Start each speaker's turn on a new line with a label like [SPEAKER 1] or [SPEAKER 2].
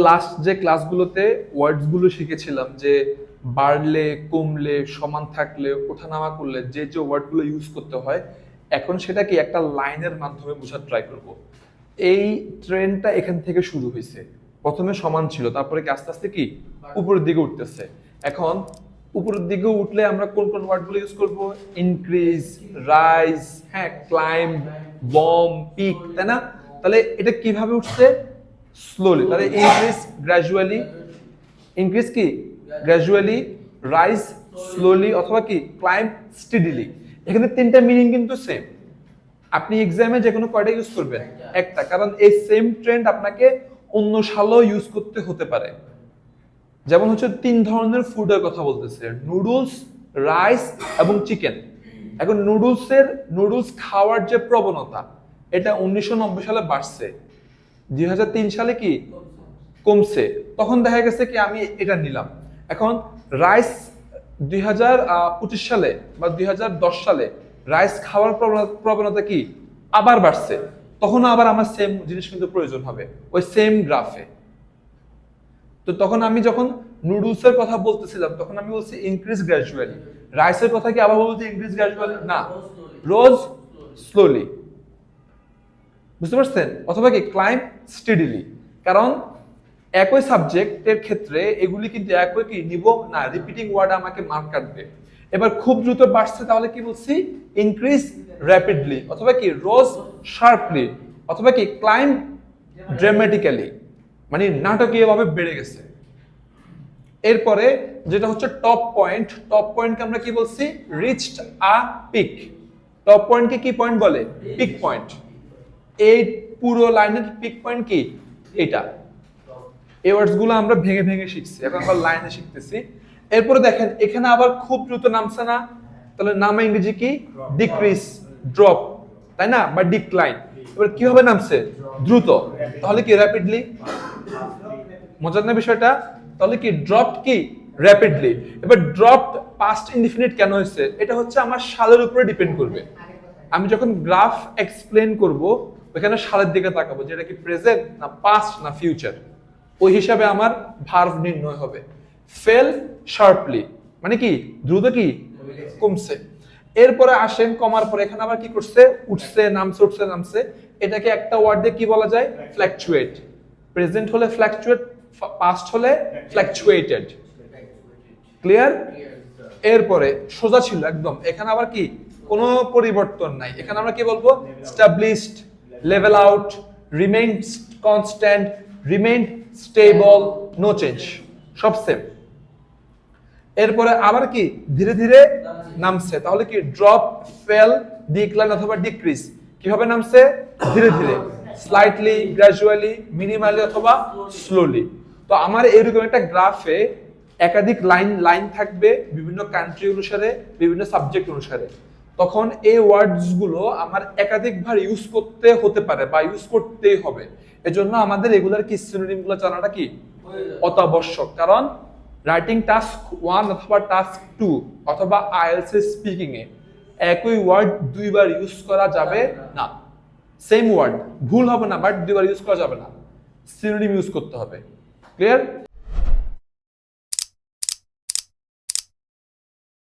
[SPEAKER 1] Last যে ক্লাসগুলোতে ওয়ার্ডস গুলো শিখেছিলাম যে বাড়লে, কমলে, সমান থাকলে, ওঠানামা করলে যে যে ওয়ার্ড গুলো ইউজ করতে হয়, এখন সেটা কি একটা লাইনের মাধ্যমে বোঝার ট্রাই করব। এই ট্রেন্ডটা এখান থেকে শুরু হয়েছে। প্রথমে সমান ছিল, তারপরে কি আস্তে আস্তে কি উপরের দিকে উঠতেছে। এখন উপরের দিকে উঠলে আমরা কোন কোন ওয়ার্ড গুলো ইউজ করব? ইনক্রিজ, রাইজ, হ্যাঁ, ক্লাইম্ব, বম, পিক, তাই না? তাহলে এটা কিভাবে উঠছে? স্লোলি। তাহলে ইনক্রিজ গ্র্যাজুয়ালি, ইনক্রিজ কি গ্র্যাজুয়ালি, রাইজ স্লোলি, অথবা কি ক্লাইম্ব স্টেডিলি। এখানে তিনটা মিনিং কিন্তু সেম। আপনি এক্সামে যে কোনো কয়টা ইউজ করবেন? একটা, কারণ এই সেম ট্রেন্ড আপনাকে অন্য সালেও ইউজ করতে হতে পারে। যেমন হচ্ছে 3 ধরনের ফুডের কথা বলতেছে, নুডলস, রাইস এবং চিকেন। এখন নুডলস খাওয়ার যে প্রবণতা, এটা 1990 সালে বাড়ছে, 2003 সালে কি কমছে। তখন দেখা গেছে কি আমি এটা নিলাম। এখন রাইস 2025 সালে বা 2010 সালে রাইস খাওয়ার প্রবণতা কি আবার বাড়ছে। তখন আবার আমার সেম জিনিস কিন্তু প্রয়োজন হবে ওই সেম গ্রাফে। তো তখন আমি যখন নুডলসের কথা বলতেছিলাম তখন আমি বলছি ইনক্রিজ গ্র্যাজুয়ালি। রাইসের কথা কি আবার বলছি ইনক্রিজ গ্র্যাজুয়ালি? না, রোজ স্লোলি। বুঝতে পারছেন? অথবা কি ক্লাইম্ব স্টেডিলি। কারণ একই সাবজেক্টের ক্ষেত্রে এগুলি কিন্তু একই কি নিব না, রিপিটিং ওয়ার্ড আমাকে মার্ক কাটবে। এবার খুব দ্রুত বাড়ছে, তাহলে কি বলছি? ইনক্রিজ র্যাপিডলি, অথবা কি রোজ শার্পলি, অথবা কি ক্লাইম্ব ড্রামাটিক্যালি, মানে নাটকীয়ভাবে বেড়ে গেছে। এরপরে যেটা হচ্ছে টপ পয়েন্টকে আমরা কি বলছি? Reached a peak. টপ পয়েন্টকে কি পয়েন্ট বলে? Peak point. এই পুরো লাইনের পিক পয়েন্ট কি? এটা। এই ওয়ার্ডস গুলো আমরা ভেঙে ভেঙে শিখছি, এখন আমরা লাইনে শিখতেছি। এরপরে দেখেন এখানে আবার খুব দ্রুত নামছে না? তাহলে নামা ইংরেজি কি? ডিক্রিজ, ড্রপ, তাই না? বা ডিক্লাইন। এবার কিভাবে নামছে? দ্রুত। তাহলে কি র্যাপিডলি? মজার না বিষয়টা? তাহলে কি ড্রপ কি র্যাপিডলি। এবার ড্রপ পাস্ট ইনডিফিনিট কেন হয়েছে? এটা হচ্ছে আমার সালের উপরে ডিপেন্ড করবে। আমি যখন গ্রাফ এক্সপ্লেন করব ওখানে সালের দিকে তাকাবো, যেটা কি প্রেজেন্ট না পাস্ট না ফিউচার, ওই হিসাবে আমার ভার্ব নির্ণয় হবে। ফেল শার্পলি মানে কি দ্রুত কি কমছে। এরপরে আসেন কমার পরে এখানে আবার কি করছে? উঠছে নামছে, উঠছে নামছে। এটাকে একটা ওয়ার্ড দিয়ে কি বলা যায়? ফ্ল্যাকচুয়েট। প্রেজেন্ট হলে ফ্ল্যাকচুয়েট, পাস্ট হলে ফ্ল্যাকচুয়েটেড। ক্লিয়ার? এরপরে সোজা ছিল একদম, এখানে আবার কি কোনো পরিবর্তন নাই। এখানে আমরা কি বলবো? Established, level out, remain constant, remain stable, no change, সব সেম। এরপরে আবার কি ধীরে ধীরে নামছে, তাহলে কি ড্রপ, ফেল, ডিক্লাইন অথবা ডিক্রিজ। কিভাবে নামছে? ধীরে ধীরে, স্লাইটলি, গ্র্যাজুয়ালি, মিনিমালি অথবা স্লোলি। তো আমার এরকম একটা গ্রাফে একাধিক লাইন থাকবে বিভিন্ন কান্ট্রি অনুসারে, বিভিন্ন সাবজেক্ট অনুসারে। তখন এই ওয়ার্ডস গুলো আমার একাধিকবার ইউজ করতে হতে পারে বা ইউজ করতেই হবে। এজন্য আমাদের রেগুলার কি সিনোনিম গুলো জানাটা কি অত্যাবশ্যক। কারণ রাইটিং টাস্ক 1 অথবা টাস্ক 2 অথবা আইএলটিএস স্পিকিং এ একই ওয়ার্ড দুইবার ইউজ করা যাবে না। সেম ওয়ার্ড ভুল হবে না, বাট দুইবার ইউজ করা যাবে না, সিনোনিম ইউজ করতে হবে। ক্লিয়ার?